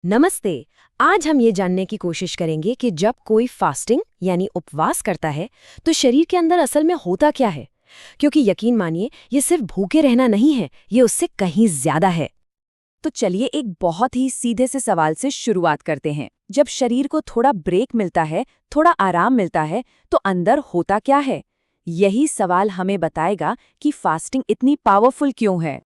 नमस्ते। आज हम ये जानने की कोशिश करेंगे कि जब कोई फास्टिंग यानी उपवास करता है तो शरीर के अंदर असल में होता क्या है। क्योंकि यकीन मानिए ये सिर्फ भूखे रहना नहीं है, ये उससे कहीं ज्यादा है। तो चलिए एक बहुत ही सीधे से सवाल से शुरुआत करते हैं। जब शरीर को थोड़ा ब्रेक मिलता है, थोड़ा आराम मिलता है, तो अंदर होता क्या है? यही सवाल हमें बताएगा कि फास्टिंग इतनी पावरफुल क्यों है।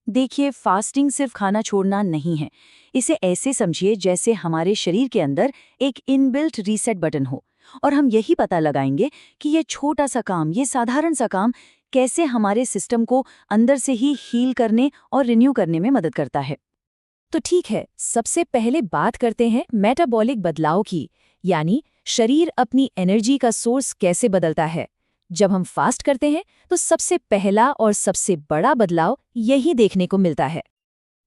देखिए, फास्टिंग सिर्फ खाना छोड़ना नहीं है। इसे ऐसे समझिए जैसे हमारे शरीर के अंदर एक इनबिल्ट रीसेट बटन हो, और हम यही पता लगाएंगे कि ये छोटा सा काम, ये साधारण सा काम कैसे हमारे सिस्टम को अंदर से ही हील करने और रिन्यू करने में मदद करता है। तो ठीक है, सबसे पहले बात करते हैं मेटाबॉलिक बदलाव की, यानी शरीर अपनी एनर्जी का सोर्स कैसे बदलता है। जब हम फास्ट करते हैं तो सबसे पहला और सबसे बड़ा बदलाव यही देखने को मिलता है।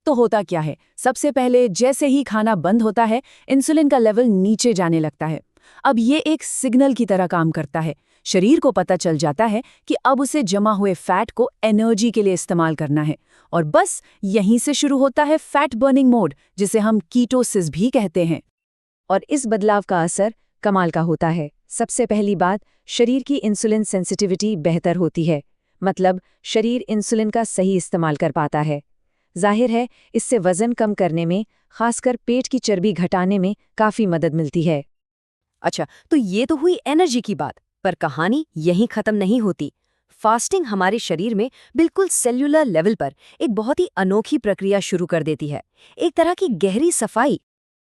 तो होता क्या है? सबसे पहले जैसे ही खाना बंद होता है, इंसुलिन का लेवल नीचे जाने लगता है। अब ये एक सिग्नल की तरह काम करता है। शरीर को पता चल जाता है कि अब उसे जमा हुए फैट को एनर्जी के लिए इस्तेमाल करना है, और बस यहीं से शुरू होता है फैट बर्निंग मोड, जिसे हम कीटोसिस भी कहते हैं। और इस बदलाव का असर कमाल का होता है। सबसे पहली बात, शरीर की इंसुलिन सेंसिटिविटी बेहतर होती है। मतलब शरीर इंसुलिन का सही इस्तेमाल कर पाता है। जाहिर है, इससे वजन कम करने में, खासकर पेट की चर्बी घटाने में काफी मदद मिलती है। अच्छा, तो ये तो हुई एनर्जी की बात, पर कहानी यहीं खत्म नहीं होती। फास्टिंग हमारे शरीर में बिल्कुल सेल्यूलर लेवल पर एक बहुत ही अनोखी प्रक्रिया शुरू कर देती है, एक तरह की गहरी सफाई।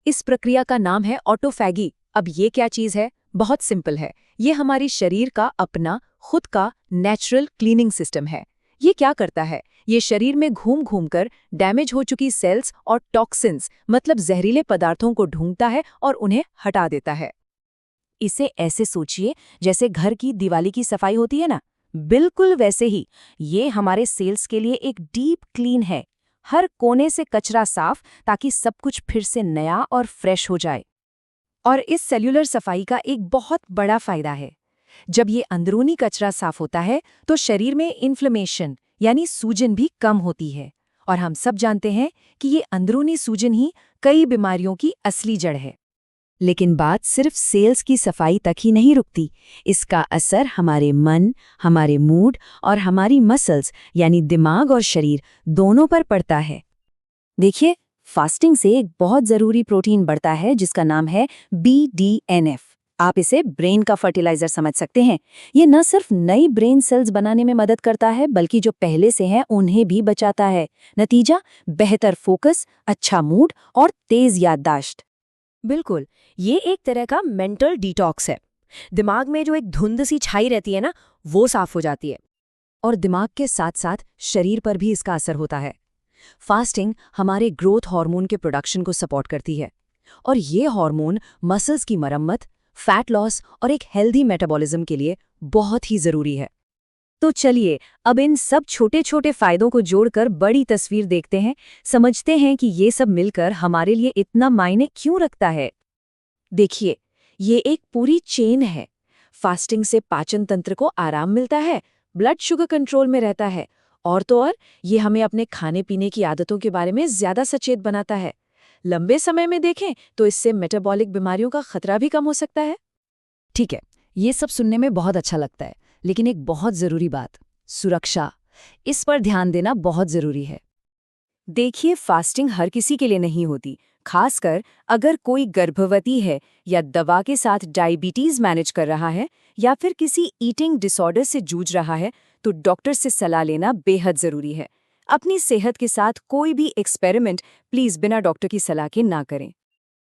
इस प्रक्रिया का नाम है ऑटोफैगी। अब ये क्या चीज है? बहुत सिंपल है। ये हमारी शरीर का अपना खुद का नेचुरल क्लीनिंग सिस्टम है। ये क्या करता है? ये शरीर में घूम घूम कर डैमेज हो चुकी सेल्स और टॉक्सिन्स, मतलब जहरीले पदार्थों को ढूंढता है और उन्हें हटा देता है। इसे ऐसे सोचिए जैसे घर की दिवाली की सफाई होती है ना, बिल्कुल वैसे ही ये हमारे सेल्स के लिए एक डीप क्लीन है। हर कोने से कचरा साफ, ताकि सब कुछ फिर से नया और फ्रेश हो जाए। और इस सेल्यूलर सफाई का एक बहुत बड़ा फायदा है। जब ये अंदरूनी कचरा साफ होता है तो शरीर में इन्फ्लेमेशन यानी सूजन भी कम होती है, और हम सब जानते हैं कि ये अंदरूनी सूजन ही कई बीमारियों की असली जड़ है। लेकिन बात सिर्फ सेल्स की सफाई तक ही नहीं रुकती। इसका असर हमारे मन, हमारे मूड और हमारी मसल्स यानी दिमाग और शरीर दोनों पर पड़ता है। देखिए, फास्टिंग से एक बहुत जरूरी प्रोटीन बढ़ता है जिसका नाम है BDNF। आप इसे ब्रेन का फर्टिलाइजर समझ सकते हैं। ये न सिर्फ नई ब्रेन सेल्स बनाने में मदद करता है, बल्कि जो पहले से हैं उन्हें भी बचाता है। नतीजा, बेहतर फोकस, अच्छा मूड और तेज याददाश्त। बिल्कुल, ये एक तरह का मेंटल डिटॉक्स है। दिमाग में जो एक धुंध सी छाई रहती है ना, वो साफ हो जाती है। और दिमाग के साथ साथ शरीर पर भी इसका असर होता है। फास्टिंग हमारे ग्रोथ हार्मोन के प्रोडक्शन को सपोर्ट करती है, और ये हार्मोन मसल्स की मरम्मत, फैट लॉस और एक हेल्दी मेटाबॉलिज्म के लिए बहुत ही जरूरी है। तो चलिए अब इन सब छोटे छोटे फायदों को जोड़कर बड़ी तस्वीर देखते हैं, समझते हैं कि ये सब मिलकर हमारे लिए इतना मायने क्यों रखता है। देखिए, ये एक पूरी चेन है। फास्टिंग से पाचन तंत्र को आराम मिलता है, ब्लड शुगर कंट्रोल में रहता है, और तो और ये हमें अपने खाने पीने की आदतों के बारे में ज्यादा सचेत बनाता है। लंबे समय में देखें तो इससे मेटाबॉलिक बीमारियों का खतरा भी कम हो सकता है। ठीक है, ये सब सुनने में बहुत अच्छा लगता है, लेकिन एक बहुत जरूरी बात, सुरक्षा, इस पर ध्यान देना बहुत जरूरी है। देखिए, फास्टिंग हर किसी के लिए नहीं होती। खासकर अगर कोई गर्भवती है, या दवा के साथ डायबिटीज मैनेज कर रहा है, या फिर किसी ईटिंग डिसऑर्डर से जूझ रहा है, तो डॉक्टर से सलाह लेना बेहद जरूरी है। अपनी सेहत के साथ कोई भी एक्सपेरिमेंट प्लीज बिना डॉक्टर की सलाह के ना करें।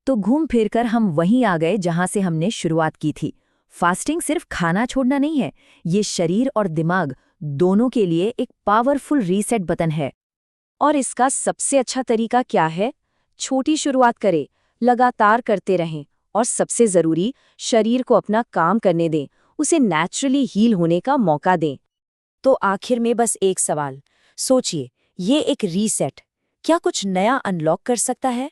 तो घूम फिर कर हम वहीं आ गए जहां से हमने शुरुआत की थी। फास्टिंग सिर्फ खाना छोड़ना नहीं है, ये शरीर और दिमाग दोनों के लिए एक पावरफुल रीसेट बटन है। और इसका सबसे अच्छा तरीका क्या है? छोटी शुरुआत करें, लगातार करते रहें, और सबसे जरूरी, शरीर को अपना काम करने दें, उसे नेचुरली हील होने का मौका दें। तो आखिर में बस एक सवाल सोचिए, ये एक रीसेट क्या कुछ नया अनलॉक कर सकता है?